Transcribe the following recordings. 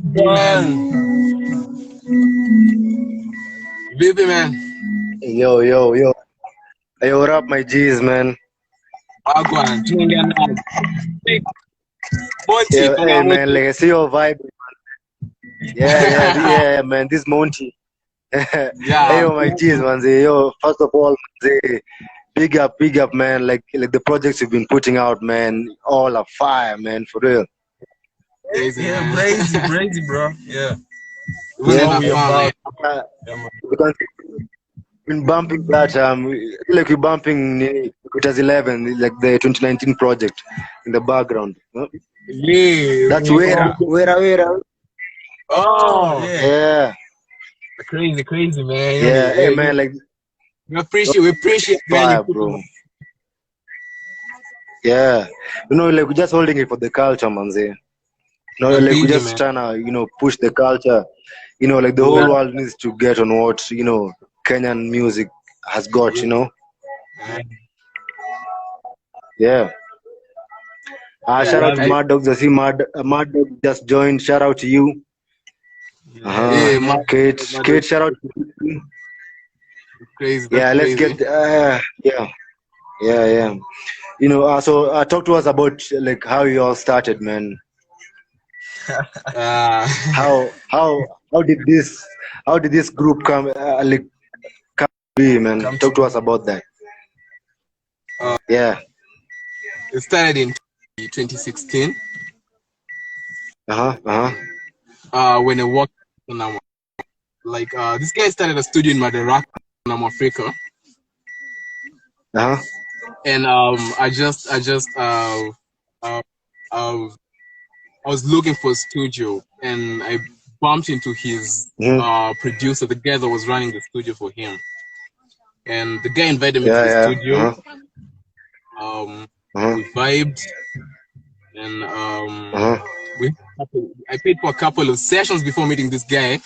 Man. Baby, man. Yo. Hey, what up, my G's, man? Agwan. Monty, Yeah, hey, man, like I see your vibe. Yeah, man. This Monty. Hey, Yeah. yo, my G's, man. Say, yo, first of all, say, big up, man. Like the projects you've been putting out, man, all are fire, man, for real. Crazy, Yeah, man. crazy, bro. Yeah. That's what we about. Because we've been bumping that, like we're bumping Equators Elleven, like the 2019 project in the background. Huh? Yeah. That's where. Oh, Yeah. crazy, man. Yeah, hey, man, like. We appreciate Fire, man. bro. Yeah, like we're just holding it for the culture, manze. Like we're just trying to, push the culture. Like the whole world needs to get on what, Kenyan music has got, Yeah. Shout out to Mad Dogs. I see Mad Dog just joined. Shout out to you. Kate, shout out to you. Crazy. Yeah, let's get. Yeah. So talk to us about like how you all started, man. How did this group come come to be, man? Talk to us about that. Yeah. It started in 2016. When I worked on this guy started a studio in Madaraka, Africa. And I was looking for a studio, and I bumped into his producer, the guy that was running the studio for him. And the guy invited me to the studio. We vibed, and I paid for a couple of sessions before meeting this guy.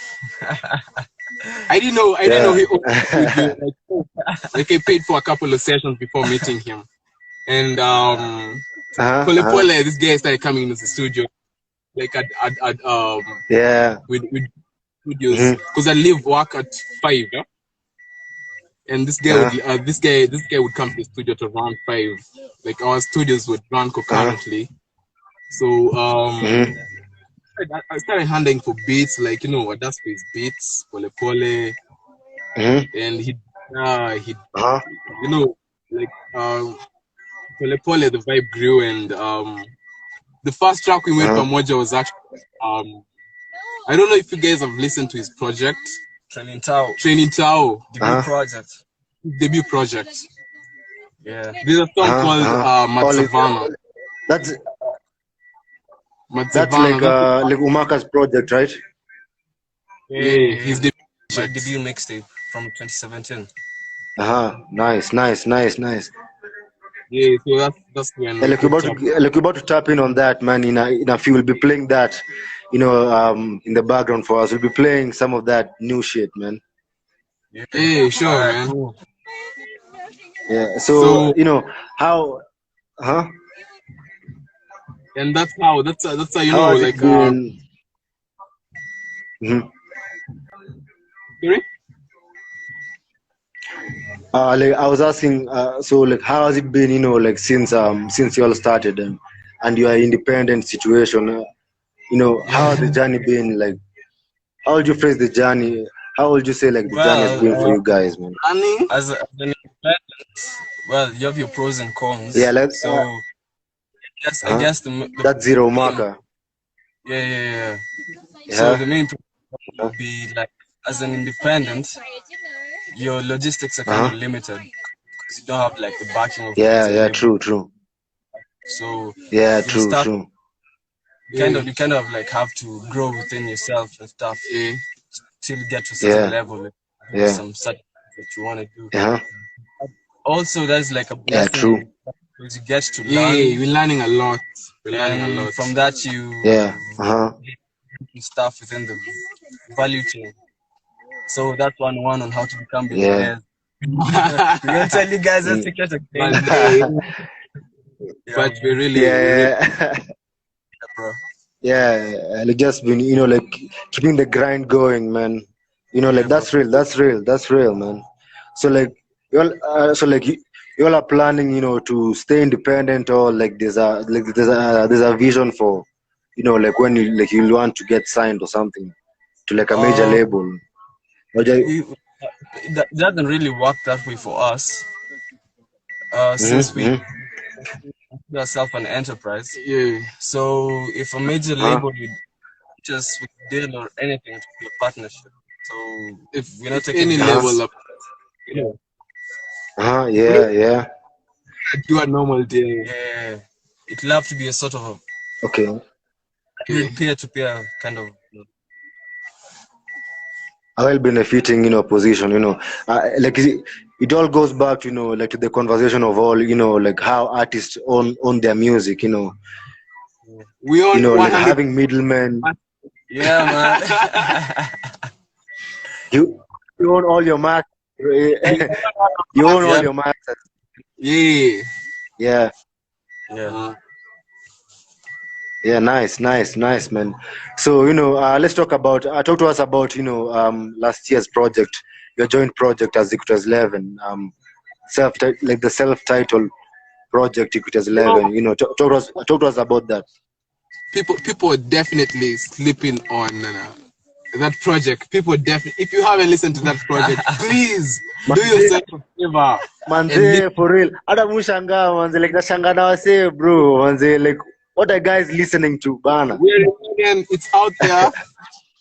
I didn't know he owned a studio. Like I paid for a couple of sessions before meeting him. And this guy started coming into the studio, like at with studios, because I work at 5, yeah? And this guy would this guy would come to the studio to run 5. Like our studios would run concurrently. So I started handling for beats, like that's for his beats, pole, and he like pole, the vibe grew, and the first track we made Pamoja was actually I don't know if you guys have listened to his project, Training Tao. Debut project. Yeah. There's a song called Matsavana. That's like Umaka's project, right? Yeah, his debut mixtape from 2017. Nice. Yeah, so that's when like we're about to tap in on that, man. In a few, we'll be playing that, in the background for us. We'll be playing some of that new shit, man. Yeah, sure, man. Cool. Yeah. So how, And that's how like like I was asking, so like how has it been, like since you all started and your independent situation, how has the journey been? Like, how would you phrase the journey? How would you say like the journey has been for you guys, man? As an independent, well, you have your pros and cons. Yeah, I guess that's zirra umaka. Yeah. So the main problem would be like, as an independent, your logistics are kind of limited because you don't have like the backing of true. So true. You kind of like have to grow within yourself and stuff till you get to a certain level. Some such that you want to do. Also, there's like a blessing. True. Because you get to learn. Yeah, we're learning a lot. From that, you stuff within the value chain. So that's one on how to become billionaires. We're gonna tell you guys how to get a game. But we really bro. Yeah, like just been, like keeping the grind going, man. Like that's real, man. So like you all are planning, to stay independent, or like there's a vision for, like when you want to get signed or something to like a major label. That doesn't really work that way for us. Since we consider ourselves an enterprise. Yeah. So if a major label you just with deal or anything to be a partnership. So if we're not taking any level up, yeah. Do a normal day. Yeah, it'll have to be a sort of a peer-to-peer kind of. A well benefiting, position, like it all goes back to, like to the conversation of all, like how artists own their music, we own, like having middlemen. Yeah, man. you own all your masters. You own all your masters. Yeah. Yeah, nice, man. So, let's talk to us about, last year's project, your joint project as Equators Elleven, like the self-titled project Equators Elleven. Talk to us about that. People are definitely sleeping on that project. People definitely, if you haven't listened to that project, please do yourself a favor. Manze, for real. Ada mushanga, manze, like the shangana say, bro, manze, like what are guys listening to, bana? It's out there.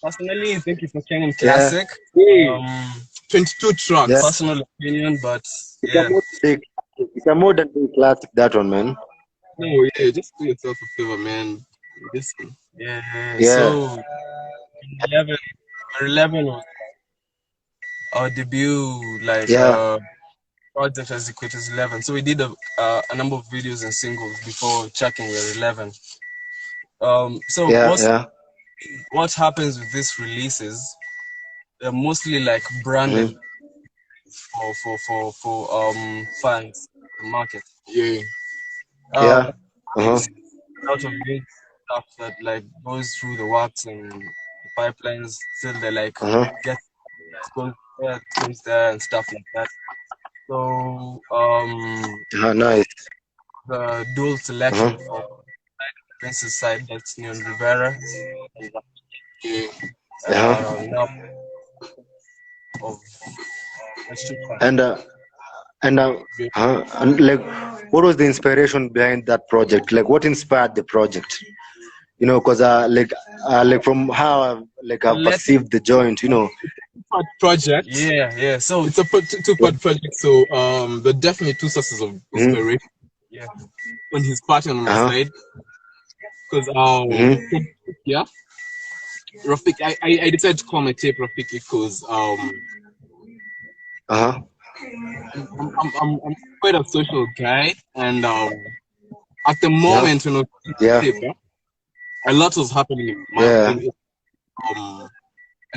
Personally, I think it's a Kenyan classic. 22 tracks. Yeah. Personal opinion, but it's a modern day classic, that one, man. No, yeah, just do yourself a favor, man. Listen. Yeah. So, 11 was our debut, like project as Equators Elleven. So we did a number of videos and singles before checking we're 11. What happens with these releases? They're mostly like branded for fans, the market. Yeah. A lot of big stuff that like goes through the works and the pipelines till they like get goes there and stuff like that. So nice. The dual selection for Prince's side, that's Neon Rivera. And like, what was the inspiration behind that project? Like, what inspired the project? Because like from how I've perceived the joint, project. Yeah. So it's a two-part project. So there are definitely two sources of inspiration. Yeah. On his part and on my side, because Rafik, I decided to call my tape Rafik because I'm quite a social guy, and at the moment when I was tape, a lot was happening in my life.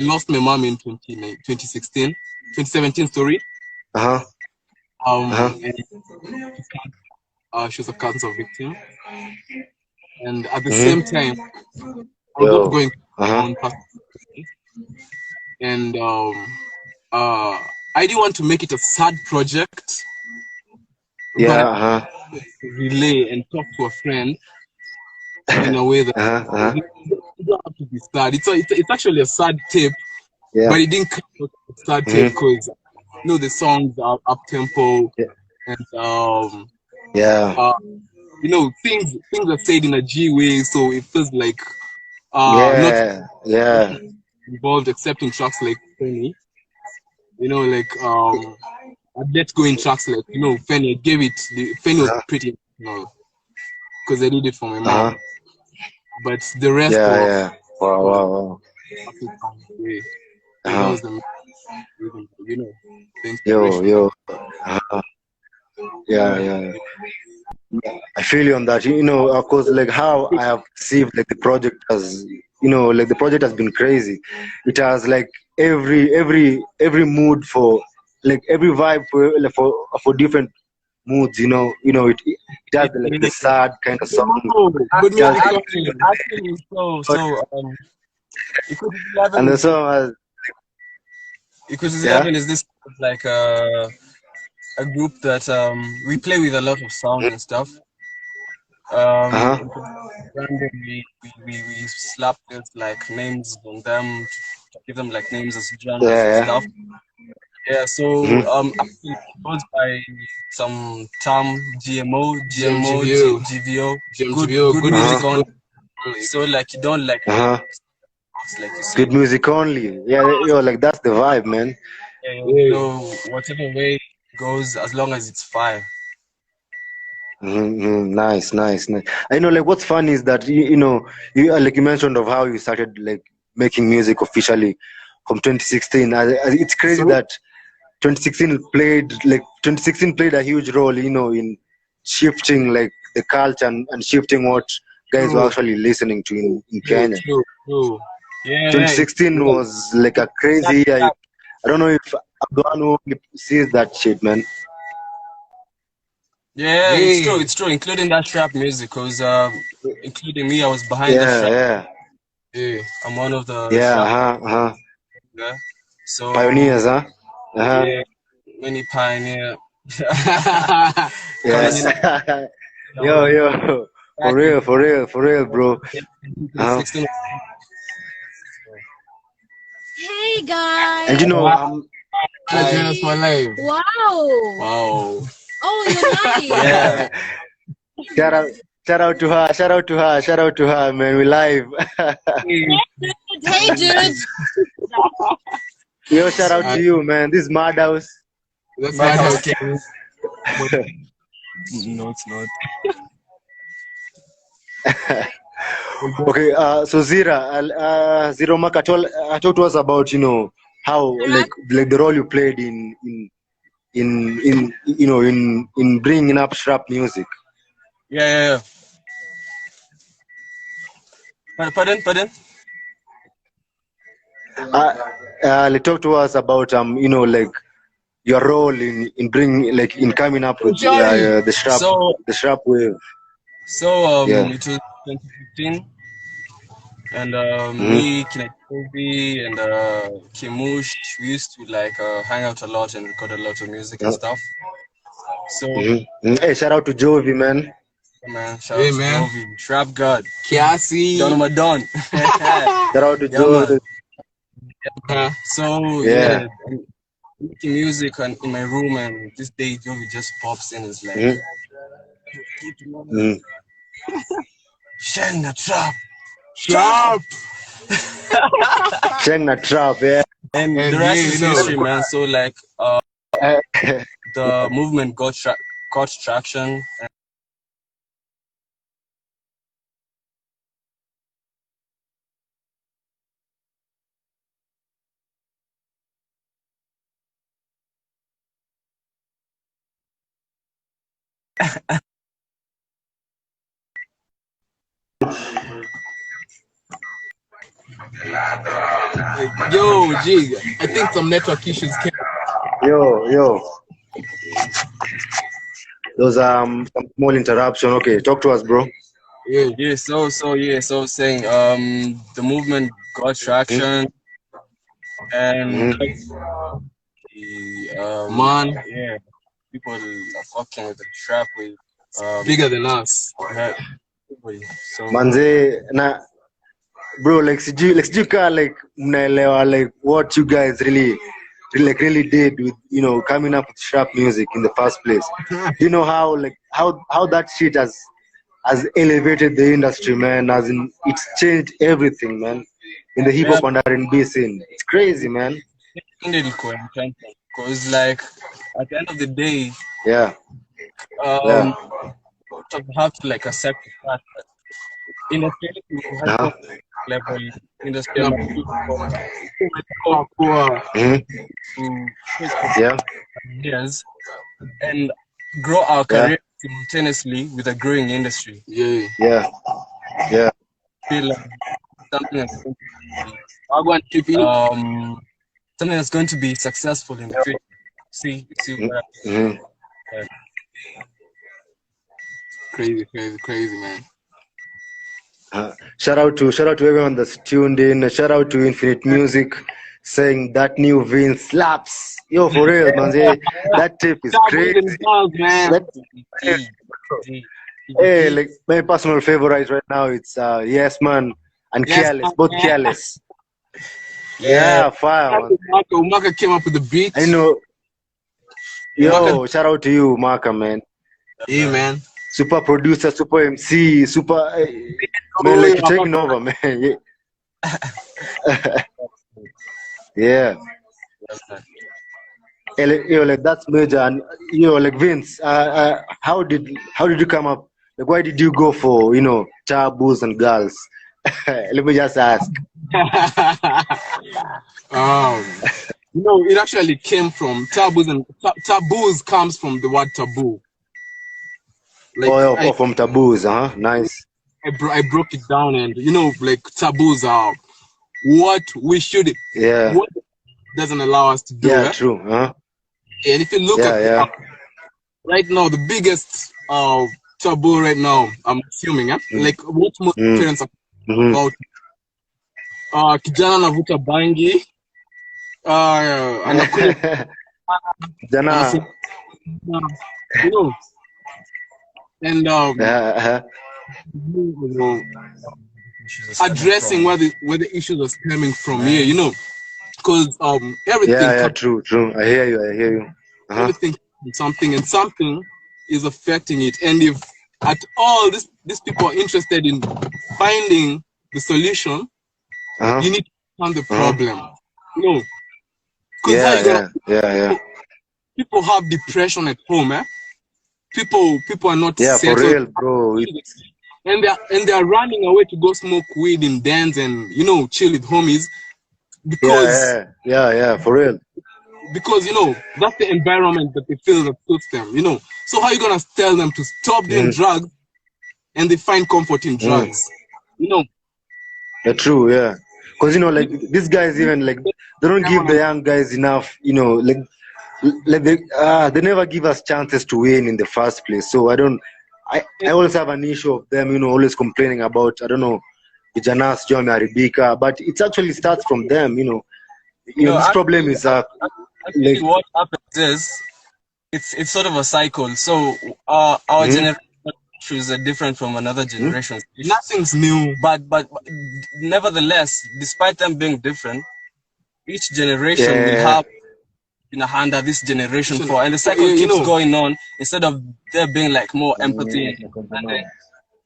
I lost my mom in 2017, sorry. She was a cancer victim, and at the same time, I was also going on past, and I didn't want to make it a sad project. Relay and talk to a friend in a way that you don't have to be sad. It's actually a sad tape, but it didn't come out a sad tape because the songs are up tempo and things are said in a G way, so it feels like not involved except in tracks like Penny. I'd let go in tracks like Penny. I gave it. Penny was pretty because I did it for my mom, but the rest wow. That was the yeah. I feel you on that. Of course, like how I have perceived like the project as, like the project has been crazy. It has like every mood for like every vibe for different moods. It has the sad kind of song. Good music. Actually, Equators Elleven. And the song has. Equators Elleven is this like a group that we play with a lot of sound and stuff. Randomly, we slap this like names on them to give them like names as genres and stuff. Yeah, so actually it goes by some term GMO, GVO, good music only. So like you don't like like you see. Good music only. Yeah, like that's the vibe, man. Yeah. So whatever way it goes, as long as it's fire. Nice. I know, like, what's fun is that you like you mentioned of how you started like making music officially from 2016. It's crazy that 2016 played a huge role, in shifting like the culture and shifting what guys were actually listening to in Kenya. True. Yeah. 2016 was like a crazy year. I don't know if I'm the one who sees that shit, man. Yeah, it's true, including that trap music, because including me, I was behind the trap. Yeah, I'm one of the Yeah. So pioneers, huh? Yeah, many pioneer. Yes. Yo. For real, bro. Hey guys. And join us for live. Wow. Oh, you're live. Yeah. Shout out to her, man. We live. Hey, dude. Yo, shout out to you, man. This is Madhouse. That's Madhouse. No, it's not. Okay, so Zirra Umaka, talk to us about how like the role you played in bringing up trap music. Yeah. Pardon. Talk to us about like your role in bringing like in coming up with the trap wave. So it was 2015, and me, Kinekobi, and Kimush, we used to like hang out a lot and record a lot of music and stuff. So hey, shout out to Jovi, man. Man, shout out to Jovi, Trap God, Kiasi, Don Madon. Shout out to Jovi. So making music in my room, and this day Jovi just pops in. It's like, Shang the trap. Shang the trap, yeah. And the rest is history, man. So like, the movement got traction. Yo, G, I think some network issues came. Yo. Those some small interruption. Okay, talk to us, bro. Yeah. So saying the movement got traction, and people are fucking with the trap with bigger than us. So manze na bro, like sijui ka like mnaelewa like what you guys really did with coming up with trap music in the first place. You know how that shit has elevated the industry, man. As in, it's changed everything, man, in the hip hop and R&B scene. It's crazy, man. Because like at the end of the day, have to like accept the fact that in a level industry years and grow our career simultaneously with a growing industry. Yeah. Feel like something that's going to be successful in the future. See what Crazy, man. Shout out to everyone that's tuned in. Shout out to Infinite Music saying that new Vin slaps. Yo, for real, man. That tape is crazy. Man. Hey, like my personal favorite right now, it's Yes Man and Careless, both Careless. Yeah, fire, man. Umaka came up with the beat. I know. Yo, shout out to you, Umaka, man. Yeah, man. Super producer, super MC, super. Man, like you're taking over, man. Yeah. Yo, like that's major. And yo, like Vince, how did you come up? Like, why did you go for TarBoozeVndGirls? Let me just ask. It actually came from taboos, and taboos comes from the word taboo. Like, from taboos, nice. I broke it down, and like taboos are what we should, what doesn't allow us to do. Yeah, true. And if you look at right now, the biggest taboo right now, I'm assuming, like what most parents are about, kijana anavuta bangi, anakunywa, and addressing where the issues are stemming from here, because everything. Yeah, true. I hear you. Everything something is affecting it, and if at all these people are interested in finding the solution, you need to find the problem. Because people have depression at home, People are not settled. For real, bro. And they are running away to go smoke weed in dens and chill with homies because for real. Because that's the environment that they feel that suits them. So how are you gonna tell them to stop doing drugs and they find comfort in drugs? True, yeah. Because like these guys even like they don't give the young guys enough. Like they never give us chances to win in the first place. So I always have an issue of them, always complaining about, I don't know, Vijanas John Aribika, but it actually starts from them, this problem is actually like, what happens is it's sort of a cycle. So our generation issues are different from another generation. Nothing's new, but nevertheless, despite them being different, each generation will have hand that this generation for, and the cycle keeps going on instead of there being like more empathy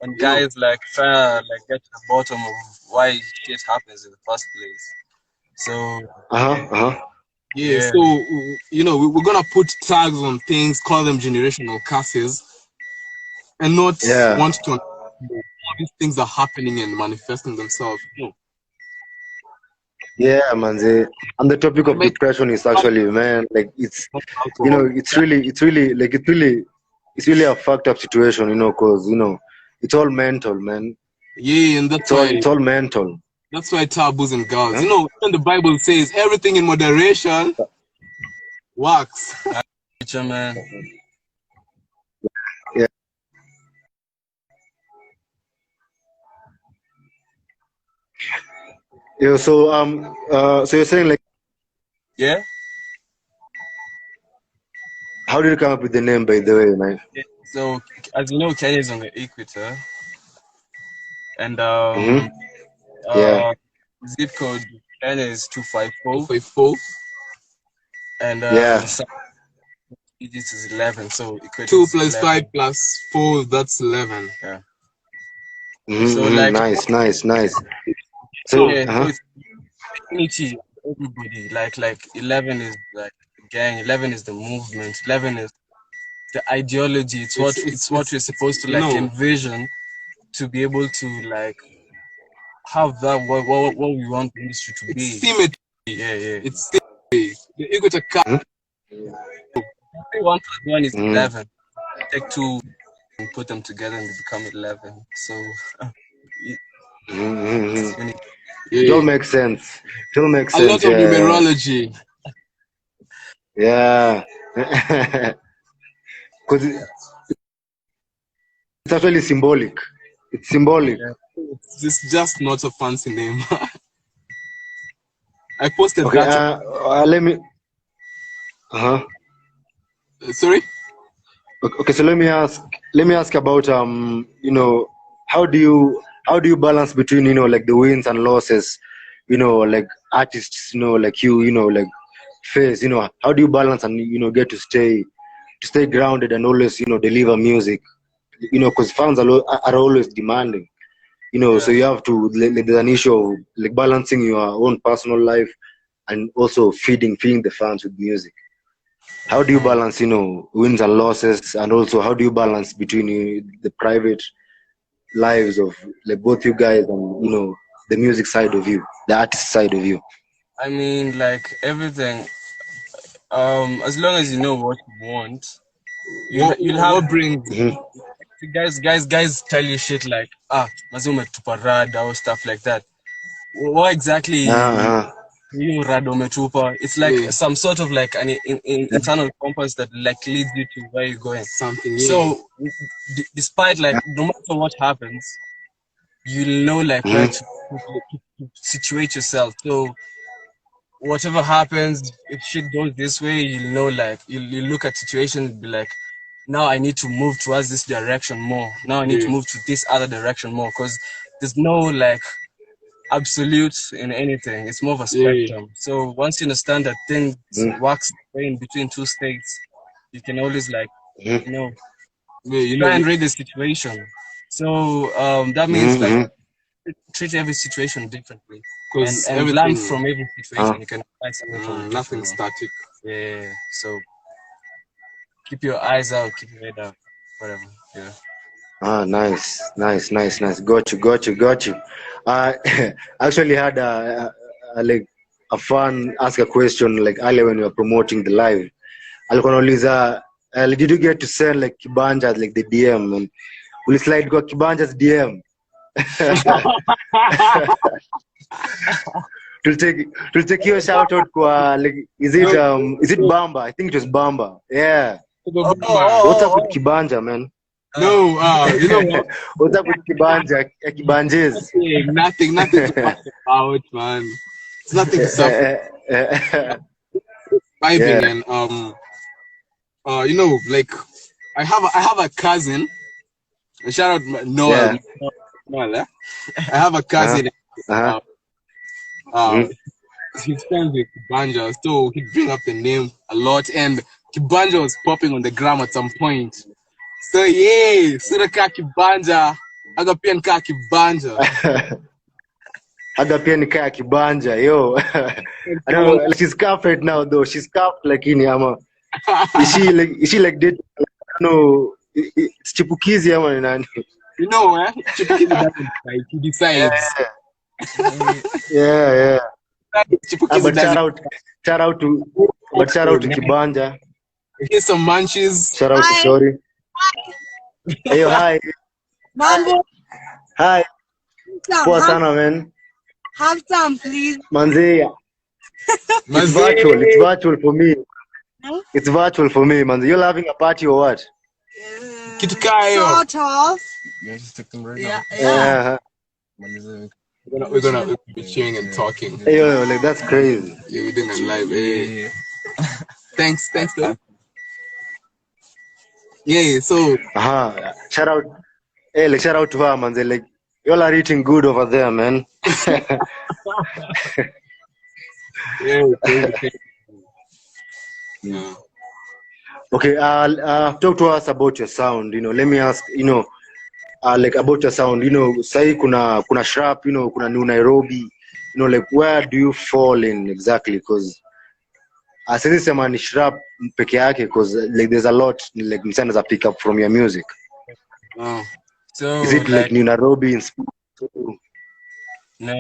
and guys like try like get to the bottom of why shit happens in the first place. So so we're gonna put tags on things, call them generational curses, and not want to how these things are happening and manifesting themselves. Yeah, man. And the topic of depression is actually, man, like it's it's really a fucked up situation, because it's all mental, man. Yeah, and that's why it's all mental. That's why TarBoozeVndGirls. When the Bible says everything in moderation works. Man. Yeah. Yeah, so you're saying like how did you come up with the name, by the way, man? So as you know, Kenya is on the equator, and zip code Kenya is 254, and digits is 11. So 2 plus 11. 5 plus 4, that's 11. Yeah. So like nice. So it's everybody like 11 is like the gang, 11 is the movement, 11 is the ideology. It's what we're supposed to like envision to be able to like have that what we want the industry to be. Symmetry. It's symmetry. The Equator Cup. 1 plus 1 is 11. Take 2 and put them together and they become 11. So it all makes sense. It all makes sense. A lot of numerology. Yeah. Because it's actually symbolic. It's symbolic. Yeah. It's just not a fancy name. I posted okay, that. Let me. Sorry. Okay, so let me ask about you know, how do you balance between, you know, like the wins and losses, you know, like artists, you know, like you know, like face, you know, how do you balance and, you know, get to stay grounded and always, you know, deliver music, you know, because fans are always demanding, you know, so you have to, like, there's an issue of like balancing your own personal life and also feeding the fans with music. How do you balance, you know, wins and losses, and also how do you balance between the private lives of like both you guys and, you know, the music side of you, the artist side of you? I mean, like everything. As long as you know what you want, you'll have. What brings? Guys tell you shit like mazume tuparada or stuff like that. What exactly you rado metupa? It's like some sort of like an internal compass that like leads you to where you're going. Something. So despite like no matter what happens, you'll know like where to situate yourself. So whatever happens, if shit goes this way, you'll know like you look at situation and be like, now I need to move towards this direction more. Now I need to move to this other direction more, because there's no like absolute in anything. It's more of a spectrum. So once you understand that things works in between two states, you can always like try and read the situation. So that means like treat every situation differently, and learn from every situation. You can apply something from nothing static. Yeah. So keep your eyes out, keep your head out, whatever. Yeah. Nice. Got you. I actually had like a fan ask a question like earlier when we were promoting the live. Alikuwa anauliza, did you get to send like Kibanja like the DM, and will slide go Kibanja's DM? We'll take your shout out kwa like, is it Bamba? I think it was Bamba. Yeah. What's up with Kibanja, man? No, you know what? What's up with Kibanja? Kibanjes? Nothing about, man. It's nothing to vibing and you know, like I have a cousin. Shout out Noel. Noel, I have a cousin. He's friends with Kibanja, so he'd bring up the name a lot, and Kibanja was popping on the gram at some point. So yeah, Suraka Kibanja, Agapian Ka Kibanja. Agapian Ka Kibanja, yo. I don't know, she's cuffed right now though. She's cuffed like in Yama. Is she like did no? It's Chipukizi Yama nani? You know, Chipukizi doesn't fight. He decides. Yeah. But shout out to Kibanja. Here's some munchies. Shout out to Sorry. Hey, hi. Mambo. Hi. Poa sana, man. Have some, please. Manzi. It's virtual. It's virtual for me. It's virtual for me, Manzi. You're having a party or what? Sort of. Yeah. We're gonna be sharing and talking. Hey, yo, like that's crazy. Yeah, we're doing a live. Hey. Thanks, though. Yeah, so shout out. Hey, like shout out to her, man. They like y'all are eating good over there, man. Yeah. Okay, talk to us about your sound. You know, let me ask. You know, like about your sound. You know, say kuna sharp. You know, kuna New Nairobi. You know, like where do you fall in exactly? Because I say this man is sharp peke yake, because like there's a lot like msana za pick up from your music. So is it like New Nairobi? No,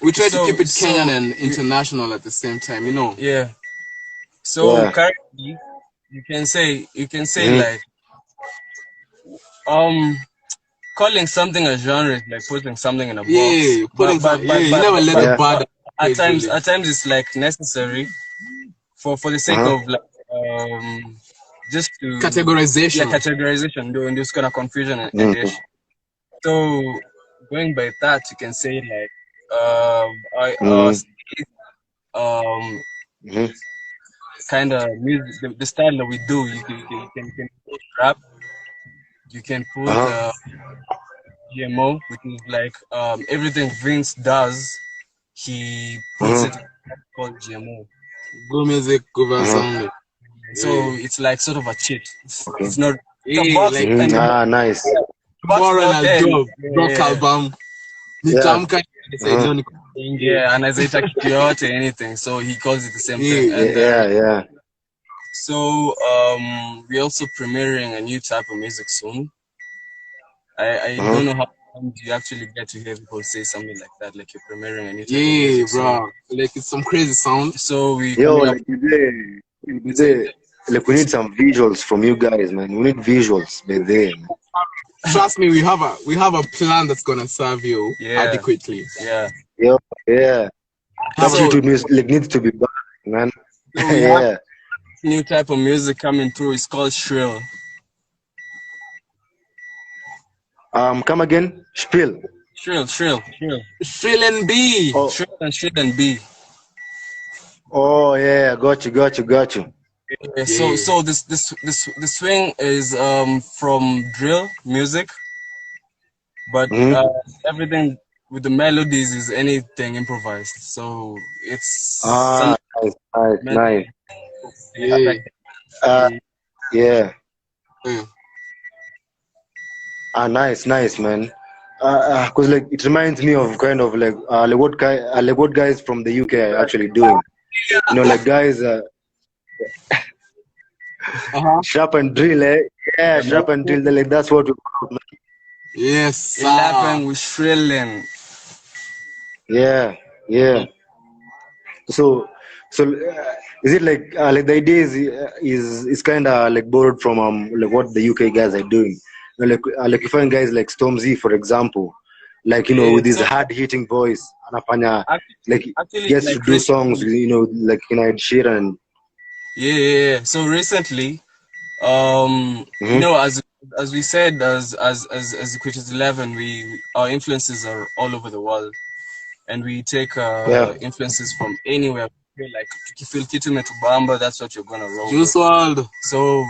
we try to keep it Kenyan and international at the same time, you know. Yeah. So currently, you can say like calling something a genre is like putting something in a box. Yeah, you never let it bother. At times it's like necessary for the sake of like just to categorization. Yeah, categorization. Doing this kind of confusion and ish. So going by that, you can say like kind of music, the style that we do. You can put rap. You can put GMO, which is like everything Vince does. He puts it called GMO. Go music, go sound. So it's like sort of a cheat. It's not. Like nice. Tomorrow na job, rock album. Nitamka yeah, and as it actually anything, so he calls it the same thing. And, yeah. So we're also premiering a new type of music soon. I don't know how you actually get to hear people say something like that, like you're premiering a new type of music bro. Like it's some crazy sound. So we like we need some visuals from you guys, man. We need visuals by there. Trust me, we have a plan that's gonna serve you adequately. Yeah. That needs to be done, man. So new type of music coming through. It's called shrill. Come again? Shrill and B. Oh. Shrill and B. Oh yeah, got you. Yeah, so the swing is from drill music, but everything with the melodies is anything improvised. So it's nice. Nice, man. Cause like it reminds me of kind of like what guys from the UK are actually doing. You know, like guys. Shrap and drill, eh? Yeah, shrap and drill. Like that's what we call, man. Yes. 11 with shrilling. Yeah. So is it like the idea is kind of like borrowed from like what the UK guys are doing? You know, like you find guys like Stormzy, for example, like you know with his hard hitting voice, anafanya like gets to do songs, you know, like Ed Sheeran. Yeah. So recently, you know, as we said, as Equators Elleven, our influences are all over the world, and we take influences from anywhere. Like if you feel Kitume to Bamba, that's what you're gonna roll. Juice WRLD. So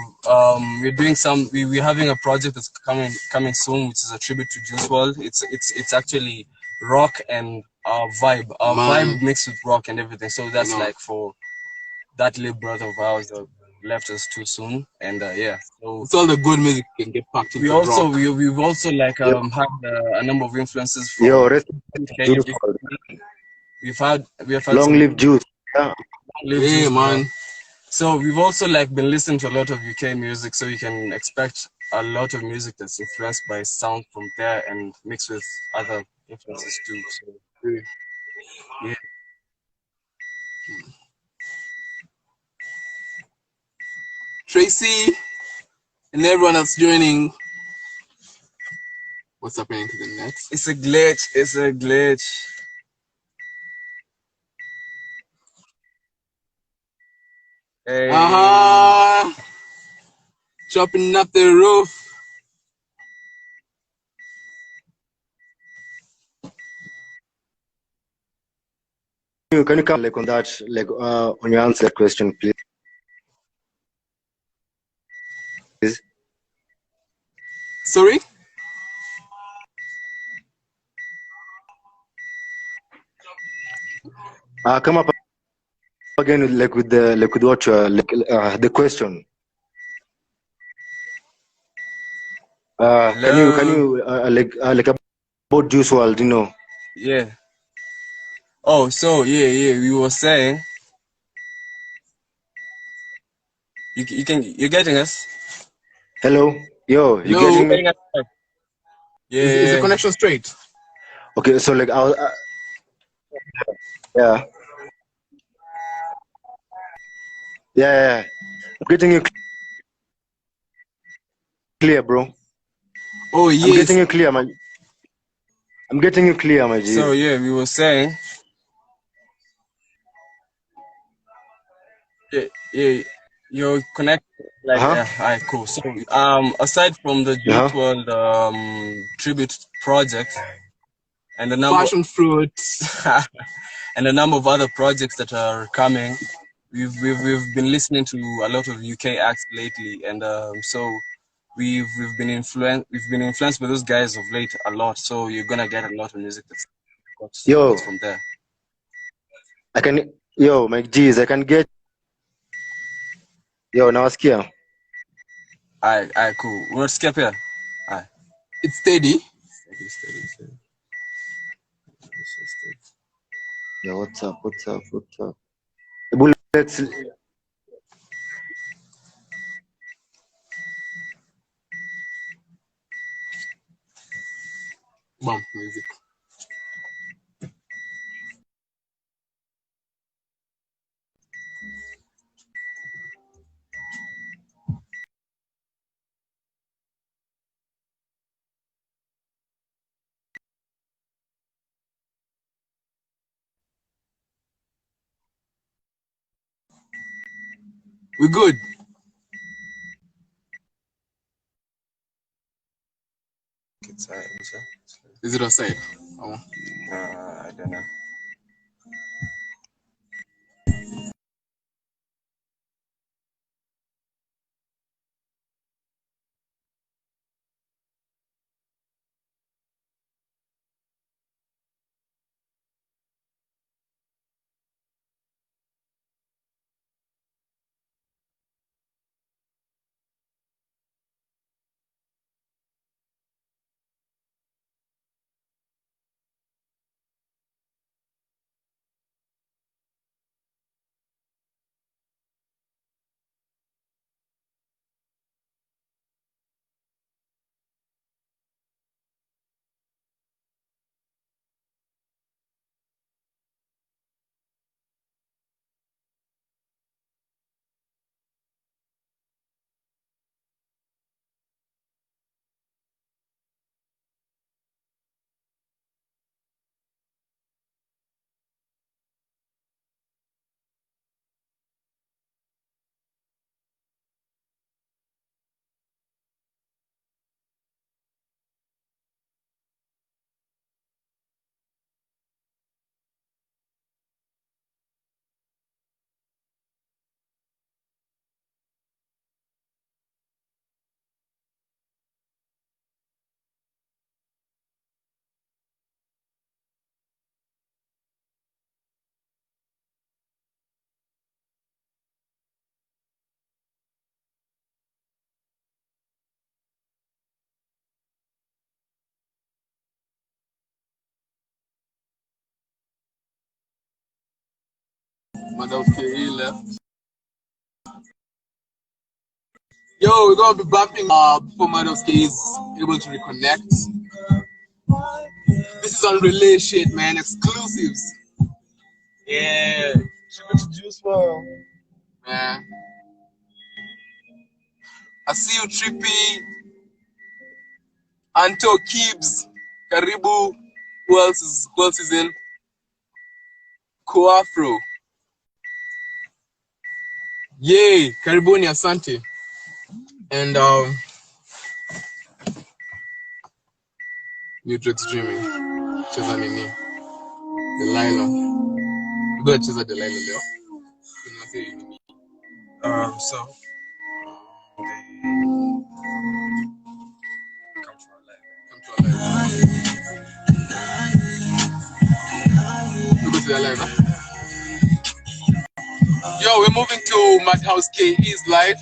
we're doing we're having a project that's coming soon, which is a tribute to Juice WRLD. It's actually rock and vibe. Our vibe mixed with rock and everything. So that's like for that little brother of ours that left us too soon, and so it's all the good music you can get packed into rock. We've also like had a number of influences from we have had Long Live Juice. Yeah, man. So we've also like been listening to a lot of UK music, so you can expect a lot of music that's influenced by sound from there and mixed with other influences too. So yeah. Tracy and everyone else joining. What's happening to the net? It's a glitch. Hey. Chopping up the roof. Can you come like on that, like on your answer question, please? Sorry? Come up again with what the question. Can you like about Juice WRLD, you know? Yeah. Oh, so yeah. We were saying you're getting us. Hello, yo, you getting me? Yeah. Is the connection straight? Okay, so like yeah. I'm getting you clear, bro. Oh yes. I'm getting you clear, man. G. So yeah, we were saying. Yeah. you connect like alright, cool. So aside from the Youth World tribute project and the number passion fruit and a number of other projects that are coming, we've been listening to a lot of UK acts lately, and so we've been influenced by those guys of late a lot. So you're gonna get a lot of music that's from there. Mike G's, I can get nawasikia. Alright, cool. We're skip here. Alright. It's steady. Steady. Yo, what's up? Let's Bump music. We're good. Is it outside? Oh. I don't know. Madhouse Tv left. Yo, we're gonna be bumping before Madhouse Tv is able to reconnect. This is on relay shit, man. Exclusives. Yeah. Juice WRLD. Man. I see you, Trippy. Anto Kibbs. Karibu. Who else is in? Coafro. Yay. Karibuni asante. And new track streaming. Cheza nini? Delilah. We're gonna cheza Delilah leo. So come to our live. We go to the live, huh? Yo, we're moving to Madhouse KE's live.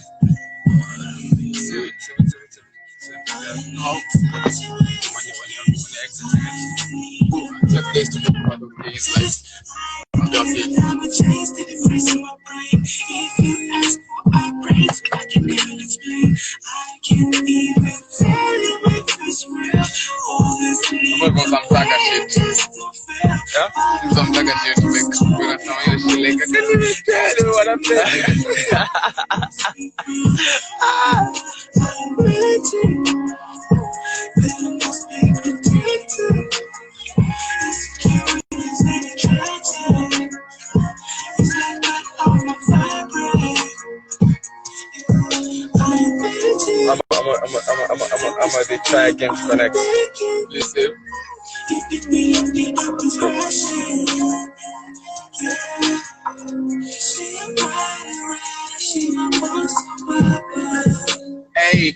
Days to Madhouse KE's live. Some black shit. Yeah? Some black shit to make good at now. She like, I can't even tell you what I'm of the Try Again to connect. Please save. Hey.